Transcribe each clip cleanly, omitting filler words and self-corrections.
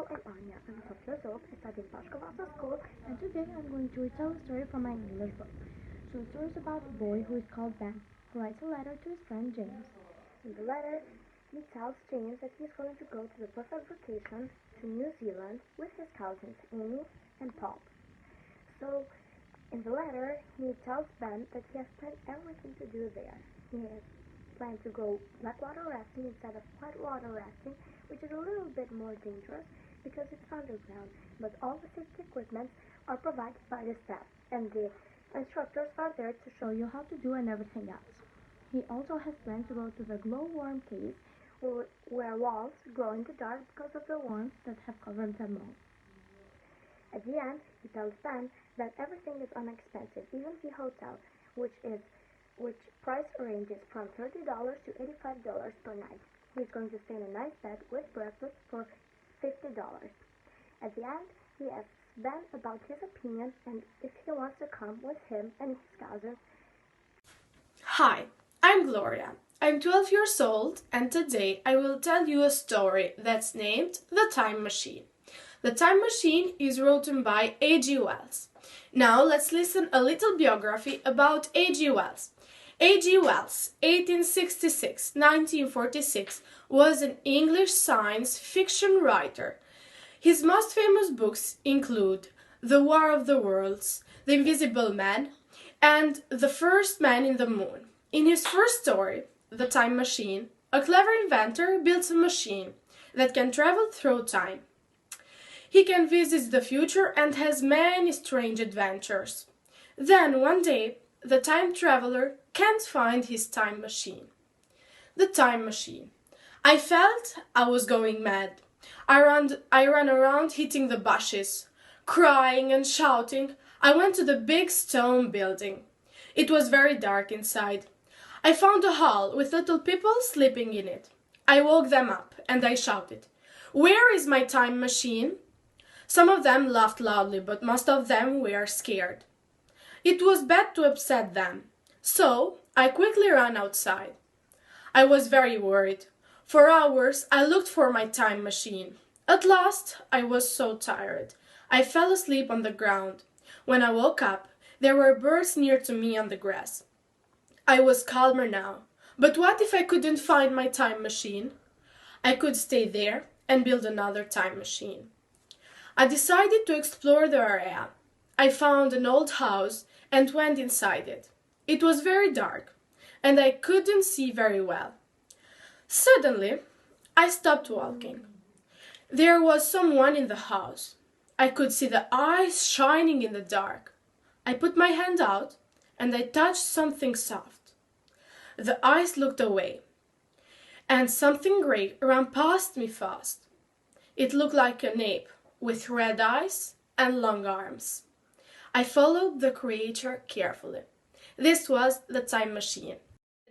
I'm Anya. I'm 12 years old. I study in shkolles school, and today I'm going to retell a story from my English book. So the story is about a boy who is called Ben, who writes a letter to his friend James. In the letter, he tells James that he's going to go to the perfect vacation to New Zealand with his cousins Amy and Paul. So in the letter, he tells Ben that he has planned everything to do there. He has planned to go blackwater rafting instead of whitewater rafting, which is a little bit more dangerous because it's underground, but all the safety equipment are provided by the staff, and the instructors are there to show you how to do and everything else. He also has planned to go to the glowworm cave, where walls glow in the dark because of the worms that have covered them all. At the end, he tells Ben that everything is inexpensive, even the hotel, which price ranges from $30 to $85 per night. He's going to stay in a nice bed with breakfast for $50. At the end, he asks Ben about his opinion and if he wants to come with him and his cousins. Hi, I'm Gloria. I'm 12 years old, and today I will tell you a story that's named The Time Machine. The Time Machine is written by A.G. Wells. Now let's listen a little biography about A.G. Wells. A.G. Wells, 1866-1946, was an English science fiction writer. His most famous books include The War of the Worlds, The Invisible Man, and The First Man in the Moon. In his first story, The Time Machine, a clever inventor builds a machine that can travel through time. He can visit the future and has many strange adventures. Then, one day, the time traveler can't find his time machine. The Time Machine. I felt I was going mad. I ran around hitting the bushes, crying and shouting. I went to the big stone building. It was very dark inside. I found a hall with little people sleeping in it. I woke them up and I shouted, "Where is my time machine?" Some of them laughed loudly, but most of them were scared. It was bad to upset them, so I quickly ran outside. I was very worried. For hours I looked for my time machine. At last I was so tired. I fell asleep on the ground. When I woke up, there were birds near to me on the grass. I was calmer now, but what if I couldn't find my time machine? I could stay there and build another time machine. I decided to explore the area. I found an old house and went inside it. It was very dark, and I couldn't see very well. Suddenly, I stopped walking. There was someone in the house. I could see the eyes shining in the dark. I put my hand out, and I touched something soft. The eyes looked away, and something gray ran past me fast. It looked like an ape, with red eyes and long arms. I followed the creature carefully. This was the Time Machine.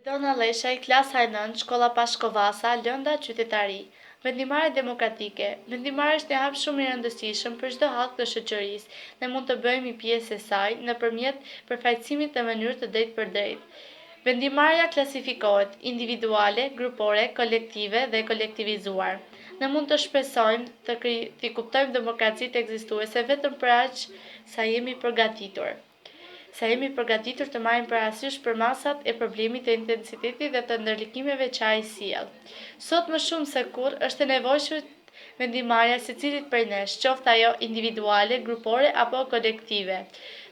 Dona Leshaj, klasa e 9, shkolla Pashkovasa, lënda qytetari. Vendimmarrja demokratike. Vendimmarrja është një hap shumë i rëndësishëm për çdo hallk të shoqërisë. Ne mund të bëhemi pjesë e saj nëpërmjet përfaqësimit në mënyrë të drejtë për drejtë. Vendimmarrja klasifikohet individuale, grupore, kolektive dhe kolektivizuar. Ne mund të shpresojmë të kuptojmë demokracitë ekzistuese vetëm për aq sa jemi përgatitur. Të marrim parasysh për masat e problemit të intensitetit dhe të ndërlikimeve që ai sjell. Sot më shumë se kurrë është e nevojshme vendimmarrja secilit prej nesh, qoftë ajo individuale, grupore apo kolektive.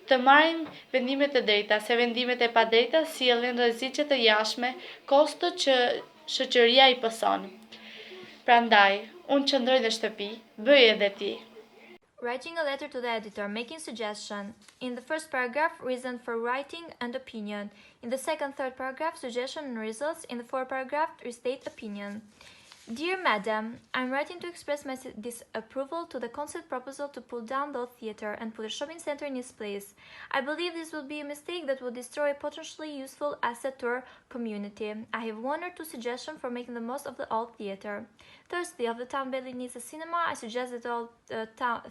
Të marrim vendime të drejta, se vendimet e padrejta sjellin rreziqe të jashtme, kosto që shoqëria I pëson. Prandaj, unë qëndroj në shtëpi, bëj edhe ti. Writing a letter to the editor, making suggestion. In the first paragraph, reason for writing and opinion. In the second, third paragraph, suggestion and results. In the fourth paragraph, restate opinion. Dear Madam, I'm writing to express my disapproval to the concept proposal to pull down the old theater and put a shopping center in its place. I believe this will be a mistake that will destroy a potentially useful asset to our community. I have one or two suggestions for making the most of the old theater. Thursday, if the town badly needs a cinema, I suggest that the old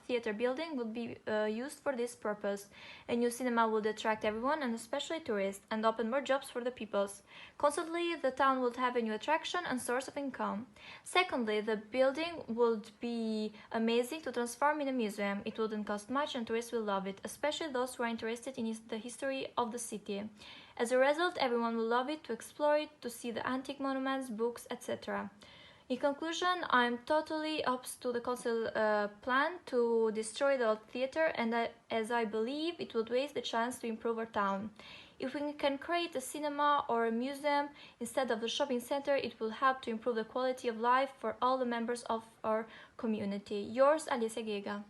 theater building would be used for this purpose. A new cinema would attract everyone, and especially tourists, and open more jobs for the peoples. Constantly, the town would have a new attraction and source of income. Secondly, the building would be amazing to transform in a museum. It wouldn't cost much and tourists will love it, especially those who are interested in the history of the city. As a result, everyone will love it, to explore it, to see the antique monuments, books, etc. In conclusion, I'm totally opposed to the council plan to destroy the old theater, as I believe it would waste the chance to improve our town. If we can create a cinema or a museum instead of the shopping center, it will help to improve the quality of life for all the members of our community. Yours, Alicia Gega.